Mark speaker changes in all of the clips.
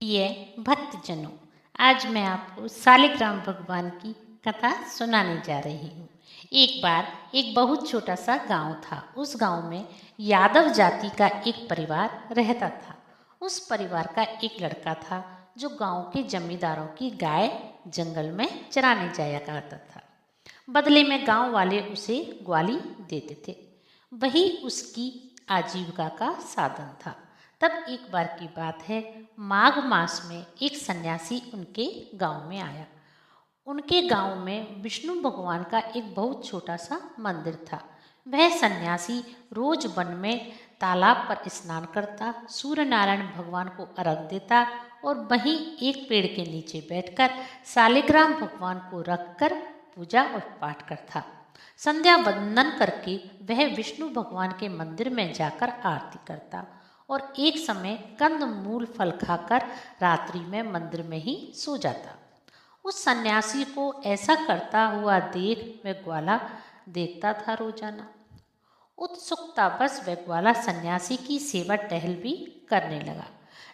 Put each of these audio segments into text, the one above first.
Speaker 1: प्रिय भक्तजनों, आज मैं आपको सालिग्राम भगवान की कथा सुनाने जा रही हूँ। एक बार एक बहुत छोटा सा गांव था। उस गांव में यादव जाति का एक परिवार रहता था। उस परिवार का एक लड़का था जो गांव के जमींदारों की गाय जंगल में चराने जाया करता था। बदले में गांव वाले उसे ग्वाली देते थे। वही उसकी आजीविका का साधन था। तब एक बार की बात है, माघ मास में एक सन्यासी उनके गांव में आया। उनके गांव में विष्णु भगवान का एक बहुत छोटा सा मंदिर था। वह सन्यासी रोज वन में तालाब पर स्नान करता, सूर्य नारायण भगवान को अर्घ देता और वहीं एक पेड़ के नीचे बैठकर सालिग्राम भगवान को रखकर पूजा और पाठ करता। संध्या वंदन करके वह विष्णु भगवान के मंदिर में जाकर आरती करता और एक समय कंद मूल फल खाकर रात्रि में मंदिर में ही सो जाता। उस सन्यासी को ऐसा करता हुआ देख वह ग्वाला देखता था रोजाना। उत्सुकतावश वह ग्वाला सन्यासी की सेवा टहल भी करने लगा।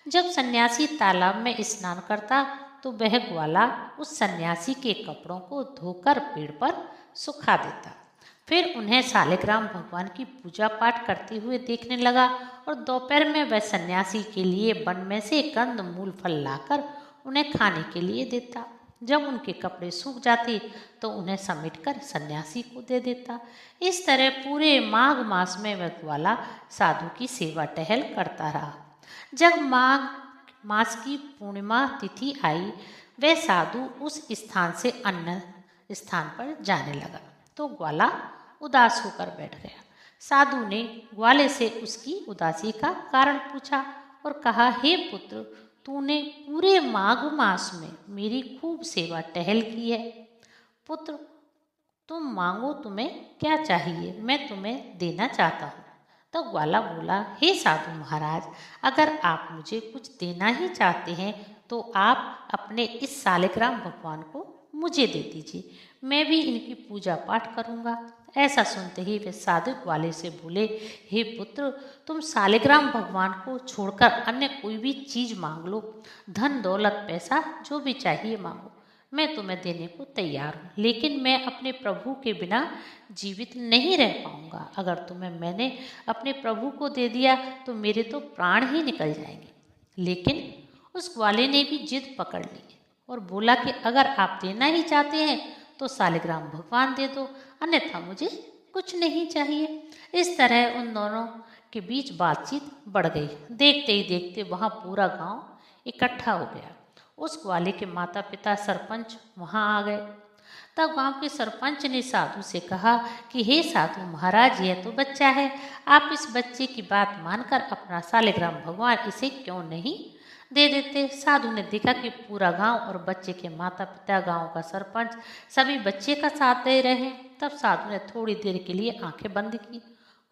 Speaker 1: जब सन्यासी तालाब में स्नान करता तो वह ग्वाला उस सन्यासी के कपड़ों को धोकर पेड़ पर सुखा देता। फिर उन्हें सालिग्राम भगवान की पूजा पाठ करते हुए देखने लगा और दोपहर में वह सन्यासी के लिए वन में से कंद मूल फल लाकर उन्हें खाने के लिए देता। जब उनके कपड़े सूख जाते तो उन्हें समेटकर सन्यासी को दे देता। इस तरह पूरे माघ मास में वह ग्वाला साधु की सेवा टहल करता रहा। जब माघ मास की पूर्णिमा तिथि आई, वह साधु उस स्थान से अन्य स्थान पर जाने लगा तो ग्वाला उदास होकर बैठ गया। साधु ने ग्वाले से उसकी उदासी का कारण पूछा और कहा, हे पुत्र, तूने पूरे माघ मास में मेरी खूब सेवा टहल की है। पुत्र, तुम मांगो, तुम्हें क्या चाहिए, मैं तुम्हें देना चाहता हूँ। तो ग्वाला बोला, हे साधु महाराज, अगर आप मुझे कुछ देना ही चाहते हैं तो आप अपने इस सालिग्राम भगवान को मुझे दे दीजिए, मैं भी इनकी पूजा पाठ करूँगा। ऐसा सुनते ही वे साधु ग्वाले से बोले, हे पुत्र, तुम सालिग्राम भगवान को छोड़कर अन्य कोई भी चीज मांग लो, धन दौलत पैसा जो भी चाहिए मांगो, मैं तुम्हें देने को तैयार हूँ, लेकिन मैं अपने प्रभु के बिना जीवित नहीं रह पाऊंगा। अगर तुम्हें मैंने अपने प्रभु को दे दिया तो मेरे तो प्राण ही निकल जाएंगे। लेकिन उस ग्वाले ने भी जिद पकड़ ली और बोला कि अगर आप देना ही चाहते हैं तो सालिग्राम भगवान दे दो, अन्यथा मुझे कुछ नहीं चाहिए। इस तरह उन दोनों के बीच बातचीत बढ़ गई। देखते ही देखते वहाँ पूरा गांव इकट्ठा हो गया। उस ग्वाले के माता पिता सरपंच वहाँ आ गए। तब गांव के सरपंच ने साधु से कहा कि हे साधु महाराज, यह तो बच्चा है, आप इस बच्चे की बात मानकर अपना सालिग्राम भगवान इसे क्यों नहीं दे देते। साधु ने देखा कि पूरा गांव और बच्चे के माता पिता, गांव का सरपंच सभी बच्चे का साथ दे रहे हैं। तब साधु ने थोड़ी देर के लिए आंखें बंद की।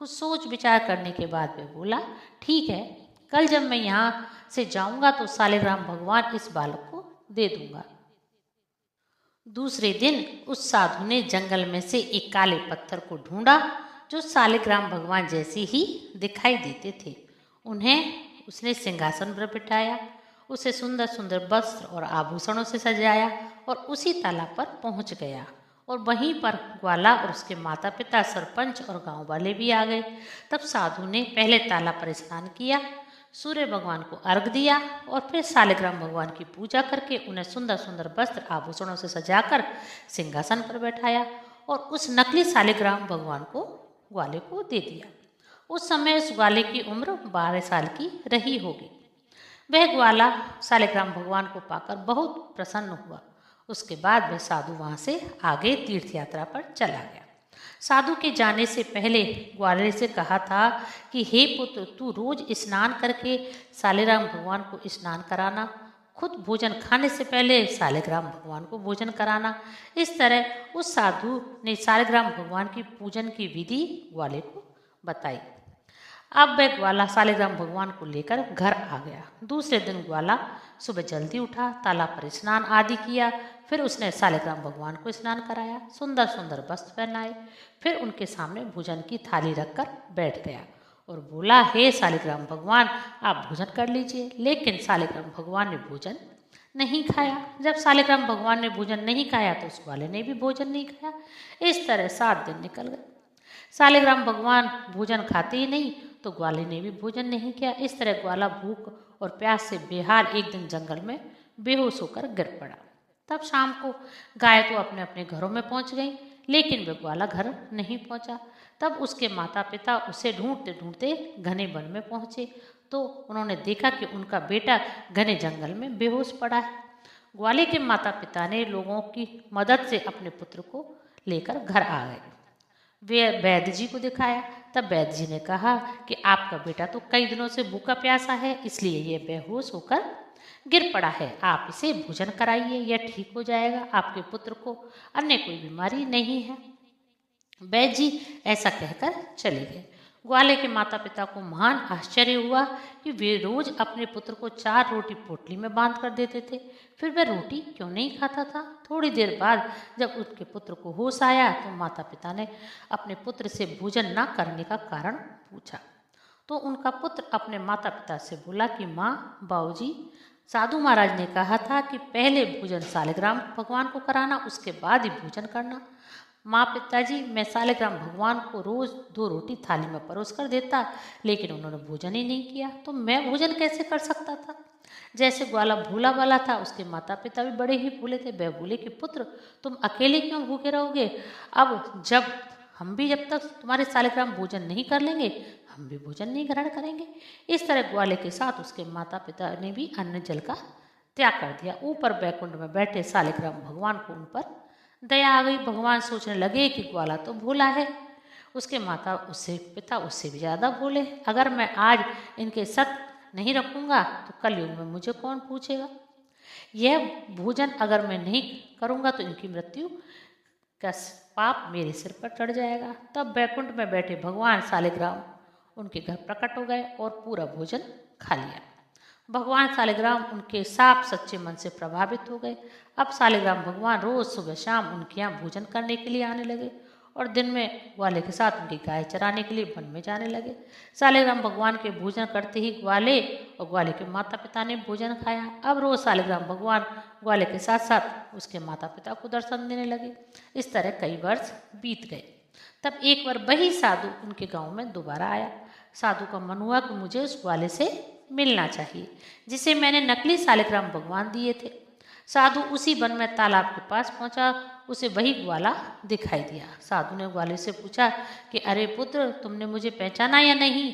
Speaker 1: कुछ सोच विचार करने के बाद वह बोला, ठीक है, कल जब मैं यहाँ से जाऊंगा तो सालिग्राम भगवान इस बालक को दे दूंगा। दूसरे दिन उस साधु ने जंगल में से एक काले पत्थर को ढूंढा जो सालिग्राम भगवान जैसे ही दिखाई देते थे। उन्हें उसने सिंहासन पर बिठाया, उसे सुंदर सुंदर वस्त्र और आभूषणों से सजाया और उसी तालाब पर पहुंच गया। और वहीं पर ग्वाला और उसके माता पिता, सरपंच और गांव वाले भी आ गए। तब साधु ने पहले तालाब पर स्नान किया, सूर्य भगवान को अर्घ दिया और फिर सालिग्राम भगवान की पूजा करके उन्हें सुंदर सुंदर वस्त्र आभूषणों से सजाकर सिंहासन पर बैठाया और उस नकली सालिग्राम भगवान को ग्वाले को दे दिया। उस समय उस ग्वाले की उम्र 12 साल की रही होगी। वह ग्वाला सालिग्राम भगवान को पाकर बहुत प्रसन्न हुआ। उसके बाद वह साधु वहाँ से आगे तीर्थ यात्रा पर चला गया। साधु के जाने से पहले ग्वाले से कहा था कि हे पुत्र, तू रोज स्नान करके सालिग्राम भगवान को स्नान कराना, खुद भोजन खाने से पहले सालिग्राम भगवान को भोजन कराना। इस तरह उस साधु ने सालिग्राम भगवान की पूजन की विधि ग्वाले को बताई। अब वह ग्वाला सालिग्राम भगवान को लेकर घर आ गया। दूसरे दिन ग्वाला सुबह जल्दी उठा, तालाब पर स्नान आदि किया, फिर उसने सालिग्राम भगवान को स्नान कराया, सुंदर सुंदर वस्त्र पहनाए, फिर उनके सामने भोजन की थाली रखकर बैठ गया और बोला, हे शालिग्राम भगवान, आप भोजन कर लीजिए। लेकिन शालिग्राम भगवान ने भोजन नहीं खाया। जब शालिग्राम भगवान ने भोजन नहीं खाया तो उस ग्वाले ने भी भोजन नहीं खाया। इस तरह 7 दिन निकल गए। शालिग्राम भगवान भोजन खाते ही नहीं तो ग्वाले ने भी भोजन नहीं किया। इस तरह ग्वाला भूख और प्यास से बेहाल एक दिन जंगल में बेहोश होकर गिर पड़ा। तब शाम को गाय तो अपने अपने घरों में पहुंच गई, लेकिन वह ग्वाला घर नहीं पहुंचा। तब उसके माता पिता उसे ढूंढते ढूंढते घने वन में पहुंचे तो उन्होंने देखा कि उनका बेटा घने जंगल में बेहोश पड़ा है। ग्वाले के माता पिता ने लोगों की मदद से अपने पुत्र को लेकर घर आ गए। वे वैद्य जी को दिखाया। तब वैद्य जी ने कहा कि आपका बेटा तो कई दिनों से भूखा प्यासा है, इसलिए यह बेहोश होकर गिर पड़ा है। आप इसे भोजन कराइए, यह ठीक हो जाएगा। आपके पुत्र को अन्य कोई बीमारी नहीं है। वैद्य जी ऐसा कहकर चले गए। ग्वाले के माता पिता को महान आश्चर्य हुआ कि वे रोज अपने पुत्र को 4 रोटी पोटली में बांध कर देते थे, फिर वह रोटी क्यों नहीं खाता था। थोड़ी देर बाद जब उसके पुत्र को होश आया तो माता पिता ने अपने पुत्र से भोजन न करने का कारण पूछा तो उनका पुत्र अपने माता पिता से बोला कि माँ, बाबूजी, साधु महाराज ने कहा था कि पहले भोजन शालिग्राम भगवान को कराना, उसके बाद ही भोजन करना। माँ, पिताजी, मैं शालिग्राम भगवान को रोज 2 रोटी थाली में परोस कर देता, लेकिन उन्होंने भोजन ही नहीं किया, तो मैं भोजन कैसे कर सकता था। जैसे ग्वाला भूला वाला था, उसके माता पिता भी बड़े ही भूले थे। वह बोले कि पुत्र, तुम अकेले क्यों भूखे रहोगे। अब जब तक तुम्हारे शालिग्राम भोजन नहीं कर लेंगे, हम भी भोजन नहीं ग्रहण करेंगे। इस तरह ग्वाले के साथ उसके माता पिता ने भी अन्न जल का त्याग कर दिया। ऊपर बैकुंठ में बैठे शालिग्राम भगवान को उन पर दया आ गई। भगवान सोचने लगे कि ग्वाला तो भोला है, उसके माता पिता उससे भी ज़्यादा भोले। अगर मैं आज इनके सत नहीं रखूँगा तो कल युग में मुझे कौन पूछेगा। यह भोजन अगर मैं नहीं करूँगा तो इनकी मृत्यु का पाप मेरे सिर पर चढ़ जाएगा। तब बैकुंठ में बैठे भगवान शालिग्राम उनके घर प्रकट हो गए और पूरा भोजन खा लिया। भगवान शालिग्राम उनके साफ सच्चे मन से प्रभावित हो गए। अब शालिग्राम भगवान रोज सुबह शाम उनके यहाँ भोजन करने के लिए आने लगे और दिन में ग्वाले के साथ उनकी गाय चराने के लिए वन में जाने लगे। शालिग्राम भगवान के भोजन करते ही ग्वाले और ग्वाले के माता पिता ने भोजन खाया। अब रोज शालिग्राम भगवान ग्वाले के साथ साथ उसके माता पिता को दर्शन देने लगे। इस तरह कई वर्ष बीत गए। तब एक बार वही साधु उनके गांव में दोबारा आया। साधु का मन हुआ कि मुझे उस ग्वाले से मिलना चाहिए जिसे मैंने नकली शालिग्राम भगवान दिए थे। साधु उसी वन में तालाब के पास पहुंचा। उसे वही ग्वाला दिखाई दिया। साधु ने ग्वाले से पूछा कि अरे पुत्र, तुमने मुझे पहचाना या नहीं।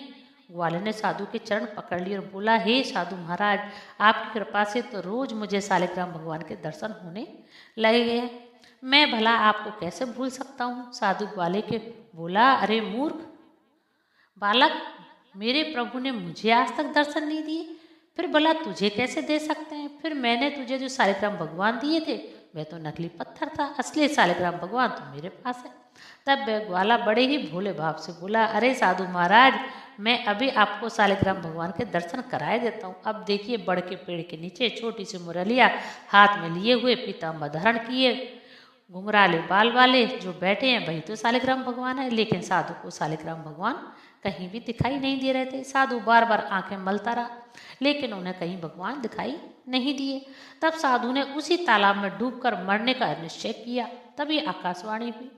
Speaker 1: ग्वाले ने साधु के चरण पकड़ लिए और बोला, हे साधु महाराज, आपकी कृपा से तो रोज मुझे शालिग्राम भगवान के दर्शन होने लगे हैं, मैं भला आपको कैसे भूल सकता हूँ। साधु ग्वाले के बोला, अरे मूर्ख बालक, मेरे प्रभु ने मुझे आज तक दर्शन नहीं दिए, फिर भला तुझे कैसे दे सकते हैं। फिर मैंने तुझे जो शालिग्राम भगवान दिए थे वह तो नकली पत्थर था, असली शालिग्राम भगवान तो मेरे पास है। तब वह ग्वाला बड़े ही भोले भाव से बोला, अरे साधु महाराज, मैं अभी आपको शालिग्राम भगवान के दर्शन कराए देता हूँ। अब देखिए, बड़ के पेड़ के नीचे छोटी सी मुरलिया हाथ में लिए हुए, पीताम्बर धारण किए, घुंघराले बाल वाले जो बैठे हैं वही तो शालिग्राम भगवान है। लेकिन साधु को शालिग्राम भगवान कहीं भी दिखाई नहीं दे रहे थे। साधु बार बार आंखें मलता रहा, लेकिन उन्हें कहीं भगवान दिखाई नहीं दिए। तब साधु ने उसी तालाब में डूबकर मरने का निश्चय किया। तभी आकाशवाणी हुई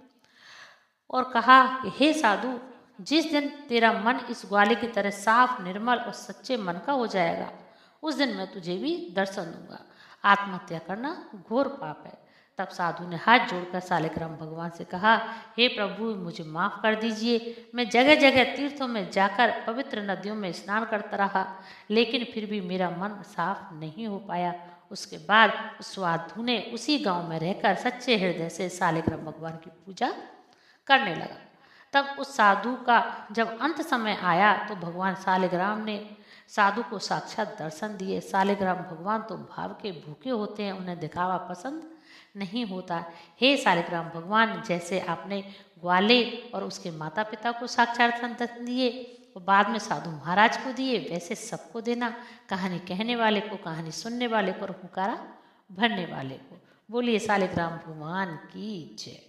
Speaker 1: और कहा कि हे साधु, जिस दिन तेरा मन इस ग्वाले की तरह साफ, निर्मल और सच्चे मन का हो जाएगा, उस दिन मैं तुझे भी दर्शन दूंगा। आत्महत्या करना घोर पाप है। तब साधु ने हाथ जोड़कर शालिग्राम भगवान से कहा, हे प्रभु, मुझे माफ़ कर दीजिए। मैं जगह जगह तीर्थों में जाकर पवित्र नदियों में स्नान करता रहा, लेकिन फिर भी मेरा मन साफ नहीं हो पाया। उसके बाद उस साधु ने उसी गांव में रहकर सच्चे हृदय से शालिग्राम भगवान की पूजा करने लगा। तब उस साधु का जब अंत समय आया तो भगवान शालिग्राम ने साधु को साक्षात दर्शन दिए। शालिग्राम भगवान तो भाव के भूखे होते हैं, उन्हें दिखावा पसंद नहीं होता। हे शालिग्राम भगवान, जैसे आपने ग्वाले और उसके माता पिता को साक्षात दर्शन दिए और बाद में साधु महाराज को दिए, वैसे सबको देना। कहानी कहने वाले को, कहानी सुनने वाले को और हुकारा भरने वाले को। बोलिए शालिग्राम भगवान की जय।